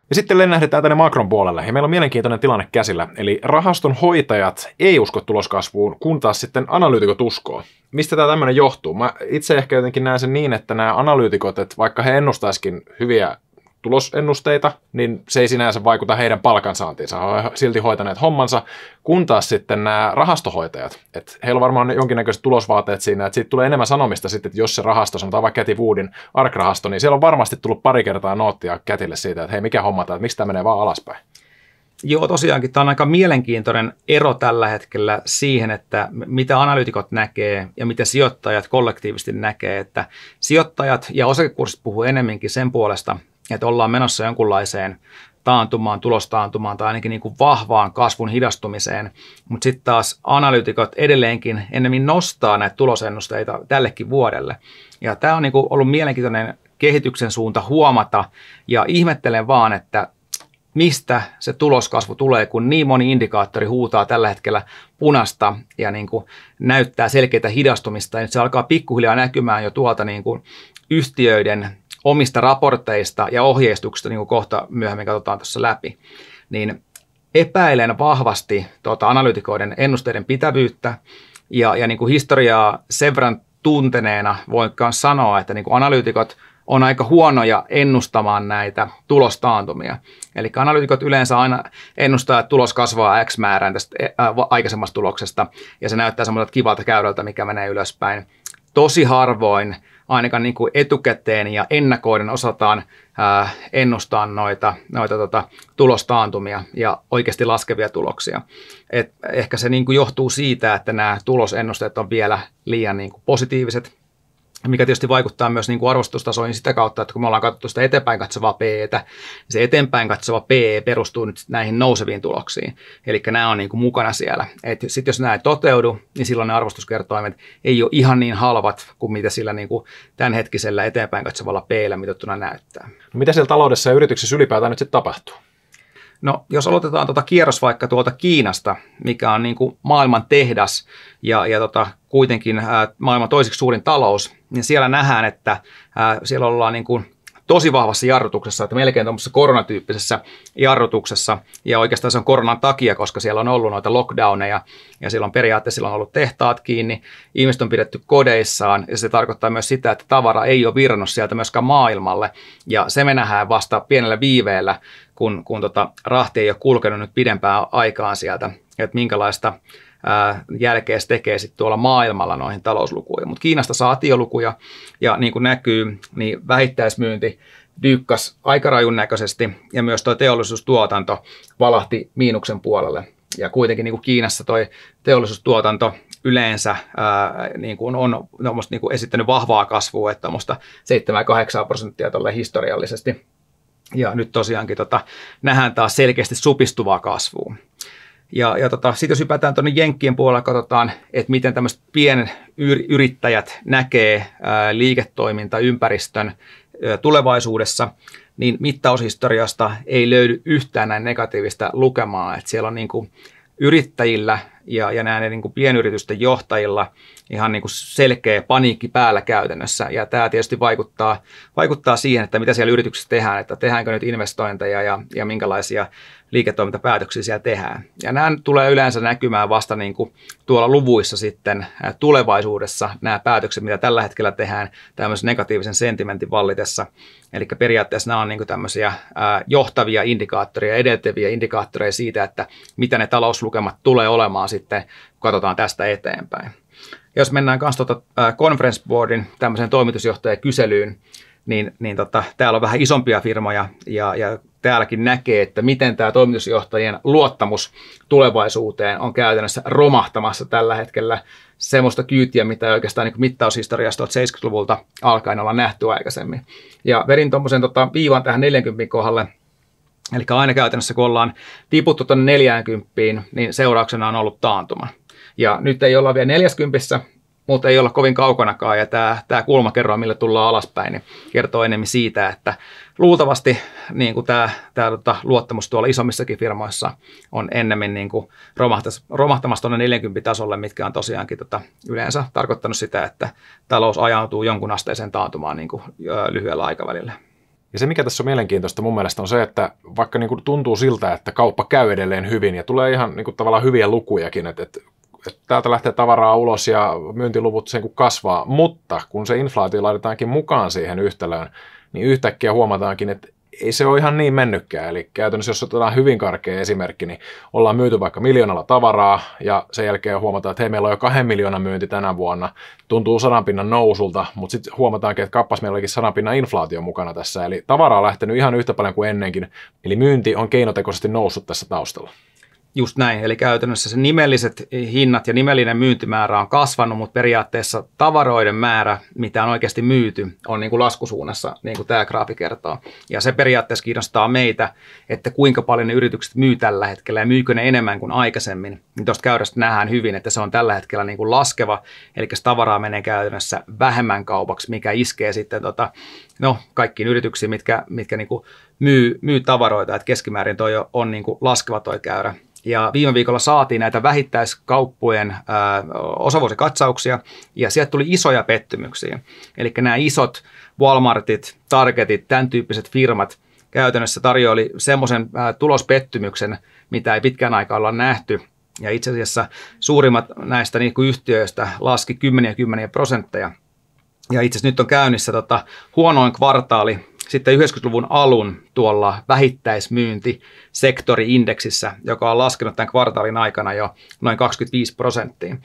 Speaker 2: Ja sitten lennähdetään tänne makron puolelle, ja meillä on mielenkiintoinen tilanne käsillä. Eli rahaston hoitajat ei usko tuloskasvuun, kun taas sitten analyytikot uskoo. Mistä tämä tämmöinen johtuu? Mä itse ehkä jotenkin näen sen niin, että nämä analyytikot, että vaikka he ennustaisikin hyviä tulosennusteita, niin se ei sinänsä vaikuta heidän palkansaantiinsa. He ovat silti hoitaneet hommansa, kun taas sitten nämä rahastohoitajat, että heillä on varmaan jonkinnäköiset tulosvaateet siinä, että siitä tulee enemmän sanomista sitten, että jos se rahasto, sanotaan vaikka Cathy Woodin ARK-rahasto, niin siellä on varmasti tullut pari kertaa noottia Cathylle siitä, että hei, mikä homma tämä, että miksi tämä menee vaan alaspäin.
Speaker 3: Joo, tosiaankin tämä on aika mielenkiintoinen ero tällä hetkellä siihen, että mitä analyytikot näkee ja mitä sijoittajat kollektiivisesti näkee, että sijoittajat ja osakekurssit puhuu enemmänkin sen puolesta, että ollaan menossa jonkunlaiseen taantumaan, tulostaantumaan tai ainakin niin kuin vahvaan kasvun hidastumiseen, mutta sitten taas analyytikot edelleenkin ennemmin nostaa näitä tulosennusteita tällekin vuodelle. Ja tämä on niin kuin ollut mielenkiintoinen kehityksen suunta huomata ja ihmettelen vaan, että mistä se tuloskasvu tulee, kun niin moni indikaattori huutaa tällä hetkellä punasta ja niin kuin näyttää selkeitä hidastumista. Ja nyt se alkaa pikkuhiljaa näkymään jo tuolta niin kuin yhtiöiden omista raporteista ja ohjeistuksista, niin kuin kohta myöhemmin katsotaan tuossa läpi. Niin epäilen vahvasti analyytikoiden ennusteiden pitävyyttä ja niin kuin historiaa sen verran tunteneena voin myös sanoa, että niin kuin analyytikot on aika huonoja ennustamaan näitä tulostaantumia. Eli analyytikot yleensä aina ennustaa, että tulos kasvaa X määrän tästä aikaisemmasta tuloksesta, ja se näyttää semmoiselta kivalta käyrältä, mikä menee ylöspäin. Tosi harvoin ainakaan niin kuin etukäteen ja ennakoiden osataan ennustaa noita tulostaantumia ja oikeasti laskevia tuloksia. Ehkä se niin kuin johtuu siitä, että nämä tulosennusteet on vielä liian niin kuin positiiviset, mikä tietysti vaikuttaa myös niin kuin arvostustasoihin sitä kautta, että kun me ollaan katsottu sitä eteenpäin katsovaa PEtä, niin se eteenpäin katsova PE perustuu nyt näihin nouseviin tuloksiin. Eli nämä on niin kuin mukana siellä. Sitten jos nämä ei toteudu, niin silloin ne arvostuskertoimet ei ole ihan niin halvat kuin mitä sillä niin kuin tämänhetkisellä eteenpäin katsovalla PEllä mitattuna näyttää.
Speaker 2: No, mitä siellä taloudessa ja yrityksissä ylipäätään nyt sitten tapahtuu?
Speaker 3: No, jos aloitetaan kierros vaikka tuolta Kiinasta, mikä on niin kuin maailman tehdas ja kuitenkin maailman toiseksi suurin talous, niin siellä nähdään, että siellä ollaan niin kuin tosi vahvassa jarrutuksessa, että melkein tuollaisessa koronatyyppisessä jarrutuksessa, ja oikeastaan se on koronan takia, koska siellä on ollut noita lockdowneja, ja silloin periaatteessa on ollut tehtaat kiinni, ihmiset on pidetty kodeissaan, ja se tarkoittaa myös sitä, että tavara ei ole virrannut sieltä myöskään maailmalle, ja se me nähdään vasta pienellä viiveellä, kun rahti ei ole kulkenut nyt pidempään aikaan sieltä, että minkälaista jälkeen se tekee sitten tuolla maailmalla noihin talouslukuihin. Mutta Kiinasta saatiin jo lukuja, ja niin kuin näkyy, niin vähittäismyynti dyykkas aika rajun näköisesti, ja myös tuo teollisuustuotanto valahti miinuksen puolelle. Ja kuitenkin niin kuin Kiinassa tuo teollisuustuotanto yleensä niin kuin on niin kuin esittänyt vahvaa kasvua, että 7-8% tuolle historiallisesti. Ja nyt tosiaankin nähdään taas selkeästi supistuvaa kasvua. Ja sitten jos hypätään tuonne Jenkkien puolella, katsotaan, että miten tämmöiset pienyrittäjät näkee liiketoimintaympäristön tulevaisuudessa, niin mittaushistoriasta ei löydy yhtään näin negatiivista lukemaa. Että siellä on niin kuin yrittäjillä ja näiden niin kuin pienyritysten johtajilla ihan niin kuin selkeä paniikki päällä käytännössä. Ja tämä tietysti vaikuttaa siihen, että mitä siellä yrityksessä tehdään, että tehdäänkö nyt investointeja ja minkälaisia liiketoimintapäätöksiä siellä tehdään. Ja nämä tulee yleensä näkymään vasta niin kuin tuolla luvuissa sitten tulevaisuudessa, nämä päätökset, mitä tällä hetkellä tehdään tämmöisen negatiivisen sentimentin vallitessa. Eli periaatteessa nämä on niin kuin tämmöisiä johtavia indikaattoreja, edeltäviä indikaattoreja siitä, että mitä ne talouslukemat tulee olemaan sitten, kun katsotaan tästä eteenpäin. Ja jos mennään kanssa Conference Boardin tämmöiseen toimitusjohtajakyselyyn, niin täällä on vähän isompia firmoja ja täälläkin näkee, että miten tämä toimitusjohtajien luottamus tulevaisuuteen on käytännössä romahtamassa tällä hetkellä semmoista kyytiä, mitä oikeastaan niin mittaushistoriasta 70-luvulta alkaen ollaan nähty aikaisemmin. Ja verin tuommoisen viivan tähän 40 kohdalle, eli aina käytännössä kun ollaan tiputtu tuonne 40, niin seurauksena on ollut taantuma. Ja nyt ei olla vielä 40, mutta ei olla kovin kaukanakaan, ja tämä kulmakerroin, millä tullaan alaspäin, niin kertoo enemmän siitä, että luultavasti niin kuin tämä luottamus tuolla isommissakin firmoissa on ennemmin niin kuin romahtamassa tuonne 40 tasolle, mitkä on tosiaankin yleensä tarkoittanut sitä, että talous ajautuu jonkun asteiseen taantumaan niin kuin lyhyellä aikavälillä.
Speaker 2: Ja se, mikä tässä on mielenkiintoista mun mielestä, on se, että vaikka niin kuin tuntuu siltä, että kauppa käy edelleen hyvin, ja tulee ihan niin kuin tavallaan hyviä lukujakin, että täältä lähtee tavaraa ulos ja myyntiluvut sen kun kasvaa, mutta kun se inflaatio laitetaankin mukaan siihen yhtälöön, niin yhtäkkiä huomataankin, että ei se ole ihan niin mennytkään. Eli käytännössä, jos otetaan hyvin karkea esimerkki, niin ollaan myyty vaikka 1 miljoonalla tavaraa, ja sen jälkeen huomataan, että hei, meillä on jo 2 miljoonan myynti tänä vuonna, tuntuu 100 pinnan nousulta, mutta sitten huomataankin, että kappas meillä olikin 100 pinnan inflaatio mukana tässä, eli tavaraa on lähtenyt ihan yhtä paljon kuin ennenkin, eli myynti on keinotekoisesti noussut tässä taustalla.
Speaker 3: Just näin, eli käytännössä se nimelliset hinnat ja nimellinen myyntimäärä on kasvanut, mutta periaatteessa tavaroiden määrä, mitä on oikeasti myyty, on niin kuin laskusuunnassa, niin kuin tämä graafi kertoo. Ja se periaatteessa kiinnostaa meitä, että kuinka paljon ne yritykset myy tällä hetkellä ja myykö ne enemmän kuin aikaisemmin. Niin tuosta käyrästä nähdään hyvin, että se on tällä hetkellä niin kuin laskeva, eli tavaraa menee käytännössä vähemmän kaupaksi, mikä iskee sitten kaikkiin yrityksiin, mitkä niin kuin myy tavaroita, että keskimäärin toi on niin kuin laskeva toi käyrä. Ja viime viikolla saatiin näitä vähittäiskauppojen osavuosikatsauksia, ja sieltä tuli isoja pettymyksiä. Eli nämä isot Walmartit, Targetit, tämän tyyppiset firmat käytännössä tarjoili semmoisen tulospettymyksen, mitä ei pitkään aikaa olla nähty. Ja itse asiassa suurimmat näistä yhtiöistä laski 10%. Ja itse asiassa nyt on käynnissä huonoin kvartaali sitten 90-luvun alun tuolla vähittäismyyntisektori-indeksissä, joka on laskenut tämän kvartaalin aikana jo noin 25%.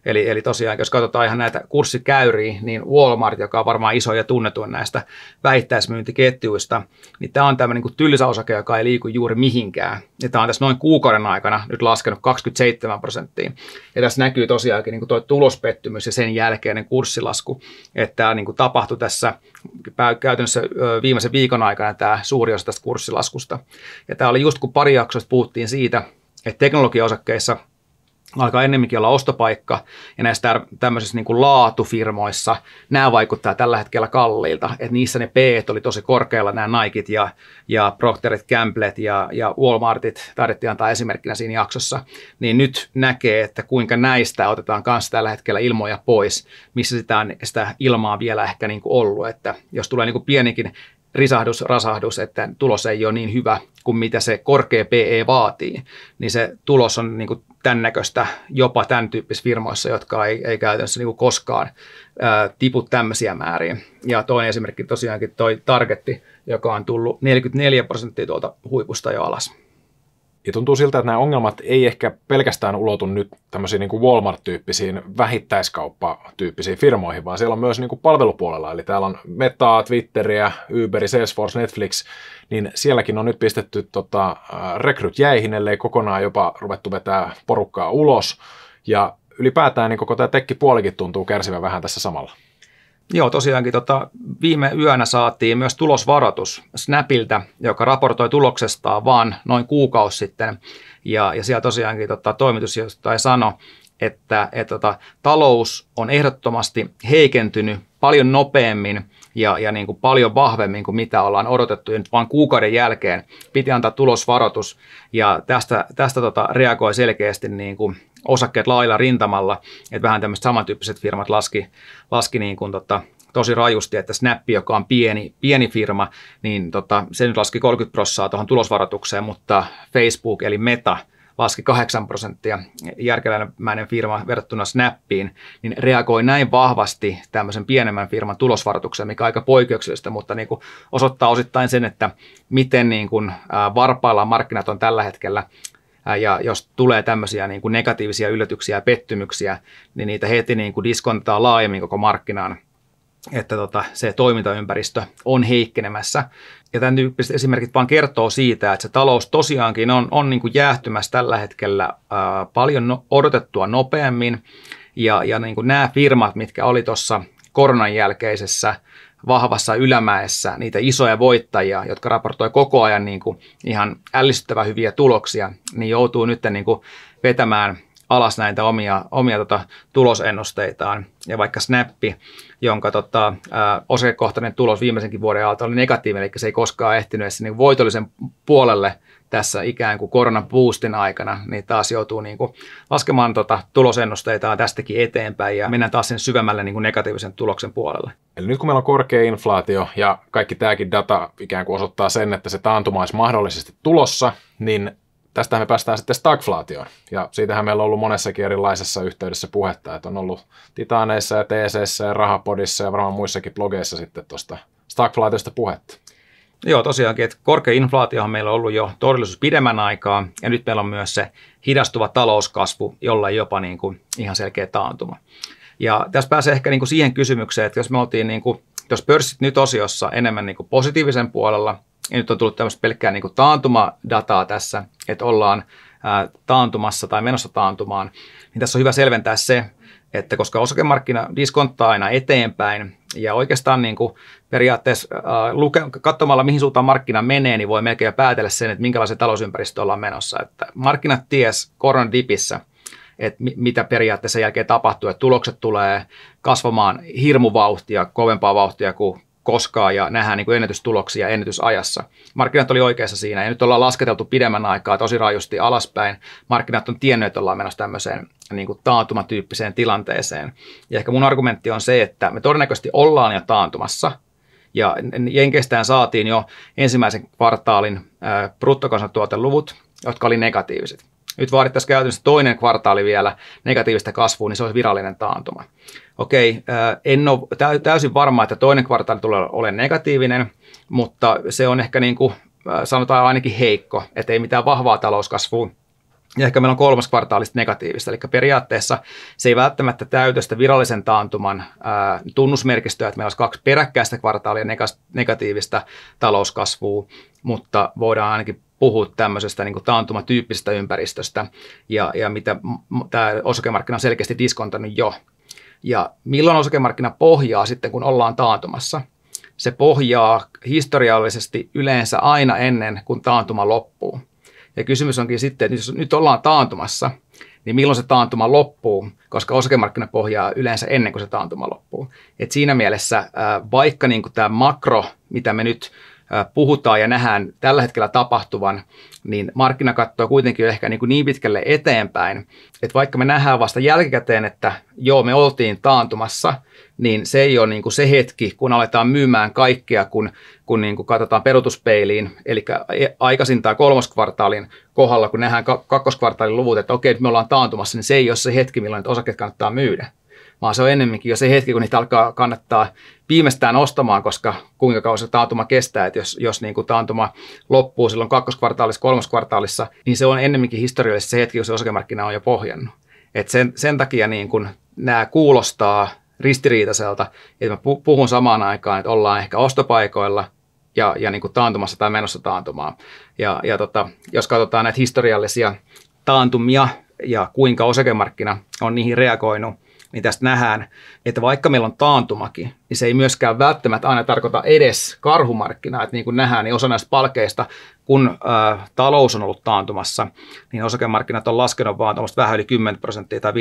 Speaker 3: Eli tosiaan, jos katsotaan ihan näitä kurssikäyriä, niin Walmart, joka on varmaan iso ja tunnetuin näistä vähittäismyyntiketjuista, niin tämä on tämmöinen niin tylsä osake, joka ei liiku juuri mihinkään. Ja tämä on tässä noin kuukauden aikana nyt laskenut 27%. Ja tässä näkyy tosiaankin niin tuo tulospettymys ja sen jälkeinen kurssilasku, että tämä niin tapahtui tässä käytännössä viimeisen viikon aikana tämä suuri osa tästä kurssilaskusta. Ja tämä oli just kun pari jaksosta puhuttiin siitä, että teknologiaosakkeissa alkaa ennemminkin olla ostopaikka, ja näissä tämmöisissä niin kuin laatufirmoissa nämä vaikuttaa tällä hetkellä kalliilta, että niissä ne P oli tosi korkealla, nämä Nikit ja Procterit, Gamblet ja Walmartit, taidettiin antaa esimerkkinä siinä jaksossa, niin nyt näkee, että kuinka näistä otetaan kanssa tällä hetkellä ilmoja pois, missä sitä ilmaa vielä ehkä niin kuin ollut, että jos tulee niin kuin pienikin rasahdus, että tulos ei ole niin hyvä kuin mitä se korkea PE vaatii, niin se tulos on niin kuin tämän näköistä jopa tämän tyyppisissä firmoissa, jotka ei käytännössä niin kuin koskaan tipu tämmöisiä määriä. Ja toinen esimerkki tosiaankin toi Targetti, joka on tullut 44% tuolta huipusta jo alas.
Speaker 2: Ja tuntuu siltä, että nämä ongelmat ei ehkä pelkästään ulotu nyt tämmöisiin niin kuin Walmart-tyyppisiin vähittäiskauppa-tyyppisiin firmoihin, vaan siellä on myös niin kuin palvelupuolella. Eli täällä on Metaa, Twitteriä, Uberi, Salesforce, Netflix, niin sielläkin on nyt pistetty rekryt jäihin, ellei kokonaan jopa ruvettu vetää porukkaa ulos. Ja ylipäätään niin koko tämä tekkipuolikin tuntuu kärsivän vähän tässä samalla.
Speaker 3: Joo, tosiaankin viime yönä saatiin myös tulosvaroitus Snapiltä, joka raportoi tuloksestaan vaan noin kuukausi sitten. Ja siellä tosiaankin toimitusjohtaja sanoi, että talous on ehdottomasti heikentynyt paljon nopeammin ja niin kuin paljon vahvemmin kuin mitä ollaan odotettu. Ja nyt vain kuukauden jälkeen piti antaa tulosvaroitus, ja tästä reagoi selkeästi niin kuin osakkeet lailla rintamalla, että vähän tämmöiset samantyyppiset firmat laski niin kuin tosi rajusti, että Snap, joka on pieni firma, niin se nyt laski 30% tuohon tulosvaroitukseen, mutta Facebook eli Meta laski 8%, järkeläinen firma verrattuna Snappiin, niin reagoi näin vahvasti tämmöisen pienemmän firman tulosvaroitukseen, mikä on aika poikkeuksellista, mutta niin kuin osoittaa osittain sen, että miten niin kuin varpaillaan markkinat on tällä hetkellä. Ja jos tulee tämmöisiä niin kuin negatiivisia yllätyksiä ja pettymyksiä, niin niitä heti niin kuin diskontaa laajemmin koko markkinaan, että se toimintaympäristö on heikkenemässä. Ja tämän tyyppiset esimerkit vaan kertoo siitä, että se talous tosiaankin on niin kuin jäähtymässä tällä hetkellä paljon odotettua nopeammin. Ja niin kuin nämä firmat, mitkä oli tuossa koronan jälkeisessä vahvassa ylämäessä, niitä isoja voittajia, jotka raportoi koko ajan niin kuin ihan ällistyttävän hyviä tuloksia, niin joutuu nyt niin kuin vetämään alas näitä omia tulosennusteitaan. Ja vaikka Snappi, jonka osakekohtainen tulos viimeisenkin vuoden ajalta oli negatiivinen, eli se ei koskaan ehtinyt edes niin voitollisen puolelle tässä ikään kuin koronaboostin aikana, niin taas joutuu niin kuin laskemaan tulosennusteitaan tästäkin eteenpäin ja mennään taas sen syvemmälle niin kuin negatiivisen tuloksen puolelle.
Speaker 2: Eli nyt kun meillä on korkea inflaatio ja kaikki tämäkin data ikään kuin osoittaa sen, että se taantuma olisi mahdollisesti tulossa, niin tästä me päästään sitten stagflaatioon. Ja siitähän meillä on ollut monessakin erilaisessa yhteydessä puhetta, että on ollut Titaneissa ja TC:ssä ja Rahapodissa ja varmaan muissakin blogeissa sitten tuosta stagflaatiosta puhetta.
Speaker 3: Joo, tosiaankin, että korkea inflaatiohan meillä on ollut jo todellisuus pidemmän aikaa, ja nyt meillä on myös se hidastuva talouskasvu, jolla ei jopa niin kuin ihan selkeä taantuma. Ja tässä pääsee ehkä niin kuin siihen kysymykseen, että jos me oltiin, niin kuin, jos pörssit nyt osiossa enemmän niin kuin positiivisen puolella, ja nyt on tullut tämmöistä pelkkää niin kuin taantumadataa tässä, että ollaan taantumassa tai menossa taantumaan, niin tässä on hyvä selventää se, että koska osakemarkkina diskonttaa aina eteenpäin ja oikeastaan niin kuin periaatteessa katsomalla mihin suuntaan markkina menee, niin voi melkein päätellä sen, että minkälaisen talousympäristöön ollaan menossa. Että markkinat ties koronadipissä, että mitä periaatteessa sen jälkeen tapahtuu, että tulokset tulee kasvamaan hirmuvauhtia, kovempaa vauhtia kuin koskaan ja nähdään niin kuin ennätystuloksia ennätysajassa. Markkinat oli oikeassa siinä ja nyt ollaan lasketeltu pidemmän aikaa tosi rajusti alaspäin. Markkinat on tiennyt, että ollaan menossa tämmöiseen niin kuin taantumatyyppiseen tilanteeseen. Ja ehkä mun argumentti on se, että me todennäköisesti ollaan jo taantumassa ja Jenkeistään saatiin jo ensimmäisen kvartaalin bruttokansantuoteluvut, jotka oli negatiiviset. Nyt vaadittaisiin käytännössä toinen kvartaali vielä negatiivista kasvua, niin se olisi virallinen taantuma. Okei, en ole täysin varma, että toinen kvartaali tulee olemaan negatiivinen, mutta se on ehkä niin kuin sanotaan ainakin heikko, että ei mitään vahvaa talouskasvua. Ja ehkä meillä on kolmas kvartaalista negatiivista, eli periaatteessa se ei välttämättä täytä sitä virallisen taantuman tunnusmerkistöä, että meillä olisi 2 peräkkäistä kvartaalia negatiivista talouskasvua, mutta voidaan ainakin puhua tämmöisestä niin kuin taantumatyyppisestä ympäristöstä ja mitä tämä osakemarkkina on selkeästi diskontannut jo. Ja milloin osakemarkkina pohjaa sitten, kun ollaan taantumassa? Se pohjaa historiallisesti yleensä aina ennen kuin taantuma loppuu. Ja kysymys onkin sitten, että jos nyt ollaan taantumassa, niin milloin se taantuma loppuu, koska osakemarkkina pohjaa yleensä ennen kuin se taantuma loppuu. Et siinä mielessä vaikka niin kuin tämä makro, mitä me nyt puhutaan ja nähdään tällä hetkellä tapahtuvan, niin markkina katsoo kuitenkin ehkä niin pitkälle eteenpäin, että vaikka me nähdään vasta jälkikäteen, että joo, me oltiin taantumassa, niin se ei ole niin kuin se hetki, kun aletaan myymään kaikkea, kun niin kuin katsotaan peruutuspeiliin, eli aikaisintaan kolmoskvartaalin kohdalla, kun nähdään kakkoskvartaalin luvut, että okei, nyt me ollaan taantumassa, niin se ei ole se hetki, milloin osakkeet kannattaa myydä, vaan se on ennemminkin jo se hetki, kun niitä alkaa kannattaa viimeistään ostamaan, koska kuinka kauan se taantuma kestää, että jos niin kuin taantuma loppuu silloin kakkoskvartaalissa, kolmoskvartaalissa, niin se on ennemminkin historiallisesti se hetki, kun se osakemarkkina on jo pohjannut. Et sen takia niin kuin nämä kuulostaa ristiriitaiselta, että mä puhun samaan aikaan, että ollaan ehkä ostopaikoilla ja niin kuin taantumassa tai menossa taantumaan. Jos katsotaan näitä historiallisia taantumia ja kuinka osakemarkkina on niihin reagoinut, niin tästä nähdään, että vaikka meillä on taantumakin, niin se ei myöskään välttämättä aina tarkoita edes karhumarkkinaa. Että niin kuin nähdään, niin osa näistä palkeista, kun talous on ollut taantumassa, niin osakemarkkinat on laskenut vaan vähän yli 10% tai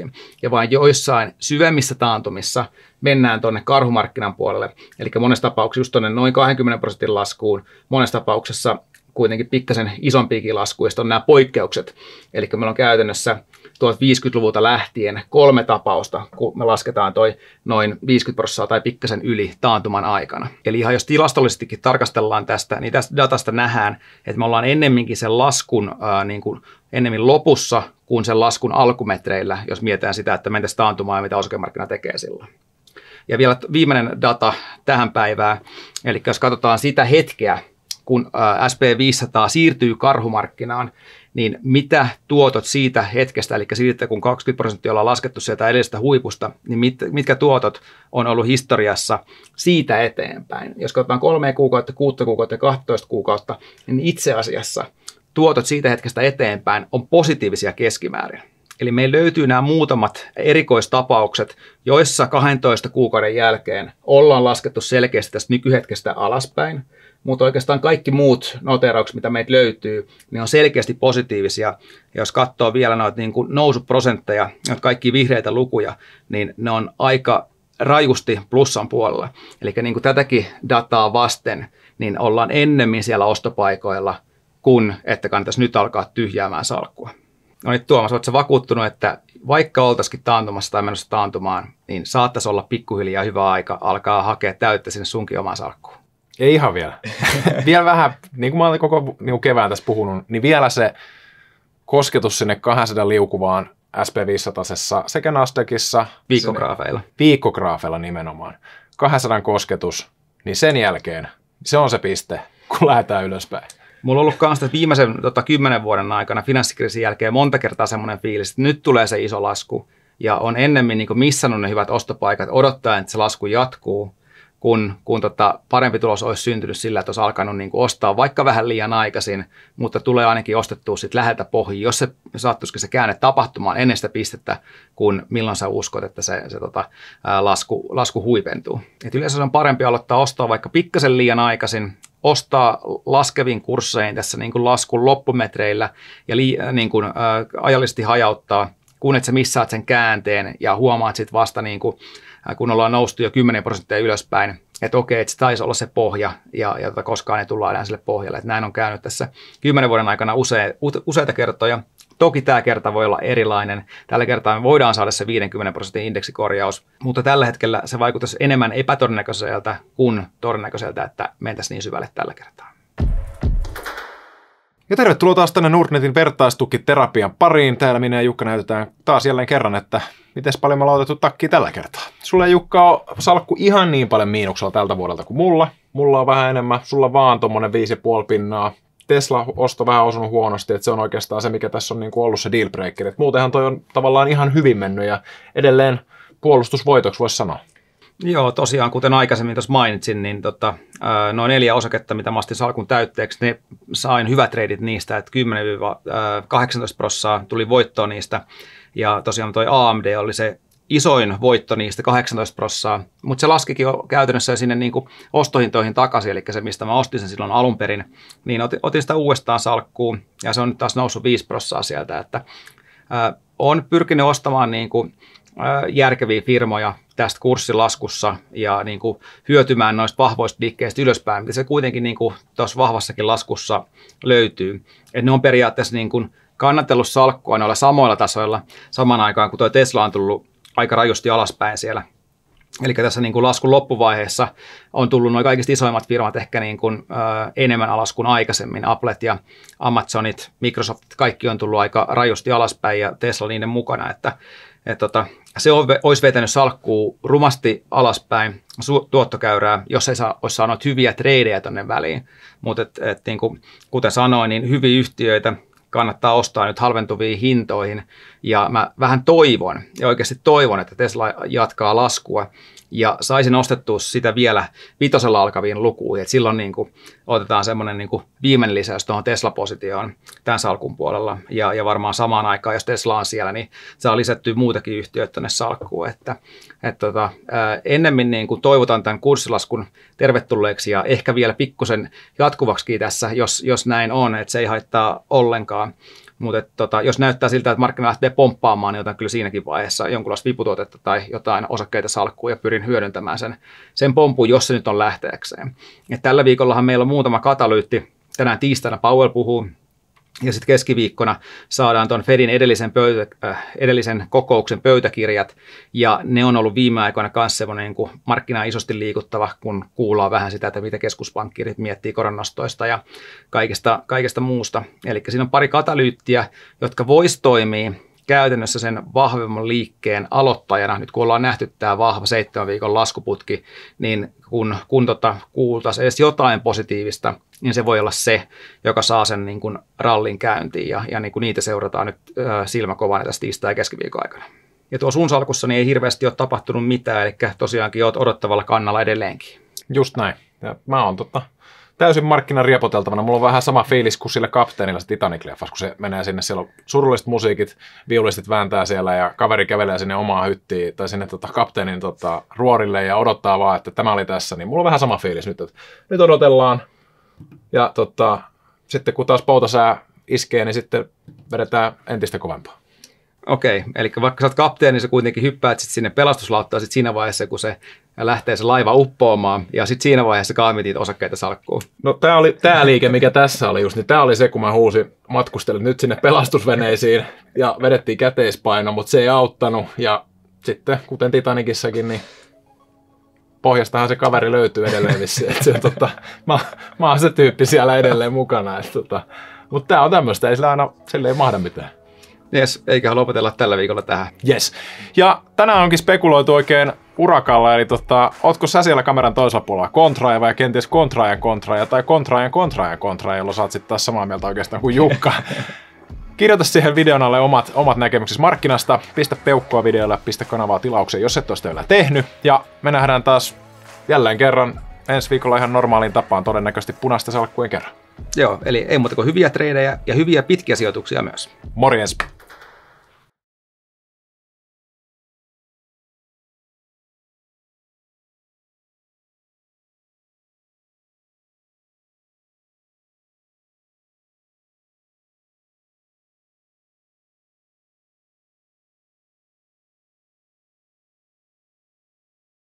Speaker 3: 15%. Ja vain joissain syvemmissä taantumissa mennään tuonne karhumarkkinan puolelle. Eli monessa tapauksessa just tuonne noin 20% laskuun, monessa tapauksessa kuitenkin pikkasen isompiakin laskuja, on nämä poikkeukset. Eli meillä on käytännössä 50-luvulta lähtien 3 tapausta, kun me lasketaan toi noin 50% tai pikkasen yli taantuman aikana. Eli ihan jos tilastollisestikin tarkastellaan tästä, niin tästä datasta nähdään, että me ollaan ennemminkin sen laskun niin kuin ennemmin lopussa kuin sen laskun alkumetreillä, jos mietitään sitä, että mentäisiin taantumaan ja mitä osakemarkkina tekee silloin. Ja vielä viimeinen data tähän päivään, eli jos katsotaan sitä hetkeä, kun SP500 siirtyy karhumarkkinaan, niin mitä tuotot siitä hetkestä, eli siitä kun 20% ollaan laskettu sieltä edellisestä huipusta, niin mitkä tuotot on ollut historiassa siitä eteenpäin. Jos katsotaan 3 kuukautta, 6 kuukautta ja 12 kuukautta, niin itse asiassa tuotot siitä hetkestä eteenpäin on positiivisia keskimäärin. Eli meillä löytyy nämä muutamat erikoistapaukset, joissa 12 kuukauden jälkeen ollaan laskettu selkeästi tästä nykyhetkestä alaspäin, mutta oikeastaan kaikki muut noteraukset, mitä meitä löytyy, niin on selkeästi positiivisia. Ja jos katsoo vielä noita niin kuin nousuprosentteja, noita kaikki vihreitä lukuja, niin ne on aika rajusti plussan puolella. Eli niin kuin tätäkin dataa vasten, niin ollaan ennemmin siellä ostopaikoilla, kun että kannattaisi nyt alkaa tyhjäämään salkkua. No niin Tuomas, oletko vakuuttunut, että vaikka oltaisikin taantumassa tai menossa taantumaan, niin saattaisi olla pikkuhiljaa hyvä aika alkaa hakea täyttä sinne sunkin omaan salkkuun?
Speaker 2: Ei ihan vielä. Vielä vähän, niin kuin mä olen koko niin kevään tässä puhunut, niin vielä se kosketus sinne 200 liukuvaan SP500 sekä Nasdaqissa. Viikkograafeilla nimenomaan. 200 kosketus, niin sen jälkeen se on se piste, kun lähdetään ylöspäin.
Speaker 3: Mulla on ollut myös viimeisen 10 vuoden aikana finanssikriisin jälkeen monta kertaa semmoinen fiilis, että nyt tulee se iso lasku ja on ennemmin niin kuin missannut ne hyvät ostopaikat odottaa, että se lasku jatkuu, kun parempi tulos olisi syntynyt sillä, että olisi alkanut niin kuin ostaa vaikka vähän liian aikaisin, mutta tulee ainakin ostettua sitten läheltä pohjiin, jos se sattuisikin se käänne tapahtumaan ennen sitä pistettä, kun milloin sä uskot, että se lasku huipentuu. Et yleensä se on parempi aloittaa ostaa vaikka pikkasen liian aikaisin, ostaa laskevin kurssein tässä niin kuin laskun loppumetreillä ja niin kuin, ajallisesti hajauttaa, kun et sä missaat sen käänteen ja huomaat sitten vasta, niin kuin, kun ollaan noustu jo 10% ylöspäin, että okei, että se taisi olla se pohja ja koskaan ei tulla enää sille pohjalle. Että näin on käynyt tässä 10 vuoden aikana useita kertoja. Toki tämä kerta voi olla erilainen. Tällä kertaa me voidaan saada se 50% indeksikorjaus, mutta tällä hetkellä se vaikuttaisi enemmän epätodennäköiseltä kuin todennäköiseltä, että mentäisiin niin syvälle tällä kertaa.
Speaker 2: Ja tervetuloa taas tänne Nordnetin vertaistukiterapian pariin. Täällä minä ja Jukka näytetään taas jälleen kerran, että miten paljon me ollaan otettu takkiin tällä kertaa. Sulla ei, Jukka, ole salkku ihan niin paljon miinuksella tältä vuodelta kuin mulla. Mulla on vähän enemmän, sulla vaan tommonen 5,5 pinnaa. Tesla-osto vähän osunut huonosti, että se on oikeastaan se, mikä tässä on niin kuin ollut se dealbreaker. Et muutenhan toi on tavallaan ihan hyvin mennyt ja edelleen puolustusvoitoksi voisi sanoa.
Speaker 3: Joo, tosiaan kuten aikaisemmin tuossa mainitsin, niin noin 4 osaketta, mitä mä astin salkun täytteeksi, ne sain hyvät treidit niistä, että 10-18% tuli voittoa niistä. Ja tosiaan toi AMD oli se isoin voitto niistä 18%, mutta se laskikin jo käytännössä sinne niin kuin ostohintoihin takaisin, eli se mistä mä ostin sen silloin alun perin, niin otin sitä uudestaan salkkuun ja se on nyt taas noussut 5% sieltä, että on pyrkinyt ostamaan niin kuin järkeviä firmoja tästä kurssilaskussa ja niin kuin hyötymään noista vahvoista liikkeistä ylöspäin, mitä se kuitenkin niin kuin tuossa vahvassakin laskussa löytyy. Et ne on periaatteessa niin kuin kannatellut salkkua noilla samoilla tasoilla samaan aikaan, kun tuo Tesla on tullut aika rajusti alaspäin siellä. Eli tässä niin kuin laskun loppuvaiheessa on tullut nuo kaikista isoimmat firmat ehkä niin kuin, enemmän alas kuin aikaisemmin. Applet ja Amazonit, Microsoftit, kaikki on tullut aika rajusti alaspäin ja Tesla niiden mukana, että se olisi vetänyt salkkuu rumasti alaspäin tuottokäyrää, jos ei olisi saanut hyviä treidejä tuonne väliin. Mutta niin kuin, kuten sanoin, niin hyviä yhtiöitä kannattaa ostaa nyt halventuviin hintoihin. Ja mä vähän toivon, ja oikeasti toivon, että Tesla jatkaa laskua ja saisin ostettua sitä vielä 5 alkaviin lukuihin. Et silloin niin kuin otetaan semmoinen niin kuin viimeinen lisäys tuohon Tesla-positioon tämän salkun puolella. Ja varmaan samaan aikaan, jos Tesla on siellä, niin saa lisättyä muutakin yhtiöitä tuonne salkkuun. Ennemmin niin kuin toivotan tämän kurssilaskun tervetulleeksi ja ehkä vielä pikkusen jatkuvaksikin tässä, jos näin on, että se ei haittaa ollenkaan. Mutta jos näyttää siltä, että markkina lähtee pomppaamaan, niin otan kyllä siinäkin vaiheessa jonkunlaista viputuotetta tai jotain osakkeita salkkuun ja pyrin hyödyntämään sen pompun, jos se nyt on lähteäkseen. Et tällä viikollahan meillä on muutama katalyytti. Tänään tiistaina Powell puhuu ja sitten keskiviikkona saadaan tuon Fedin edellisen kokouksen pöytäkirjat ja ne on ollut viime aikoina myös semmoinen niin kuin markkinaa isosti liikuttava, kun kuullaan vähän sitä, että mitä keskuspankkirit miettii koronnostoista ja kaikesta muusta. Eli siinä on pari katalyyttiä, jotka vois toimia käytännössä sen vahvemman liikkeen aloittajana. Nyt kun ollaan nähty tämä vahva 7 viikon laskuputki, niin kun kuultaisiin edes jotain positiivista, niin se voi olla se, joka saa sen niin kuin rallin käyntiin ja niin kuin niitä seurataan nyt silmäkovana tästä tiistai- ja keskiviikon aikana. Ja tuossa sun salkussa niin ei hirveästi ole tapahtunut mitään, eli tosiaankin olet odottavalla kannalla edelleenkin.
Speaker 2: Just näin. Ja mä oon täysin markkinan riepoteltavana. Mulla on vähän sama fiilis kuin sillä kapteenilla se Titanic-leffassa, kun se menee sinne, siellä on surulliset musiikit, viulistit vääntää siellä ja kaveri kävelee sinne omaan hyttiin tai sinne kapteenin ruorille ja odottaa vaan, että tämä oli tässä. Niin mulla on vähän sama fiilis nyt, että nyt odotellaan ja sitten kun taas poutasää iskee, niin sitten vedetään entistä kovempaa.
Speaker 3: Okei, eli vaikka sä oot kapteeni, niin sä kuitenkin hyppäät sit sinne pelastuslauttaan sit siinä vaiheessa, kun se lähtee se laiva uppoamaan, ja sitten siinä vaiheessa kaamitit osakkeita salkkuun.
Speaker 2: No tämä liike, mikä tässä oli just, niin tämä oli se, kun mä huusin matkustelut nyt sinne pelastusveneisiin, ja vedettiin käteispaino, mutta se ei auttanut, ja sitten, kuten Titanikissakin, niin pohjastahan se kaveri löytyy edelleen vissiin, että mä oon se tyyppi siellä edelleen mukana, mutta tämä on tämmöistä, ei sillä aina silleen mahda mitään.
Speaker 3: Jes, eiköhän lopetella tällä viikolla tähän.
Speaker 2: Jes. Ja tänään onkin spekuloitu oikein urakalla, eli ootko sä siellä kameran toisella puolella kontraaja vai kenties kontraaja tai kontraaja, jolloin saat sitten taas samaa mieltä oikeastaan kuin Jukka. Kirjoita siihen videon alle omat näkemyksesi markkinasta, pistä peukkua videolle, pistä kanavaa tilaukseen, jos et ole sitä vielä tehnyt. Ja me nähdään taas jälleen kerran ensi viikolla ihan normaaliin tapaan todennäköisesti punaista salkkujen kerran.
Speaker 3: Joo, eli ei muuta kuin hyviä treidejä ja hyviä pitkiä sijoituksia myös.
Speaker 2: Morjens!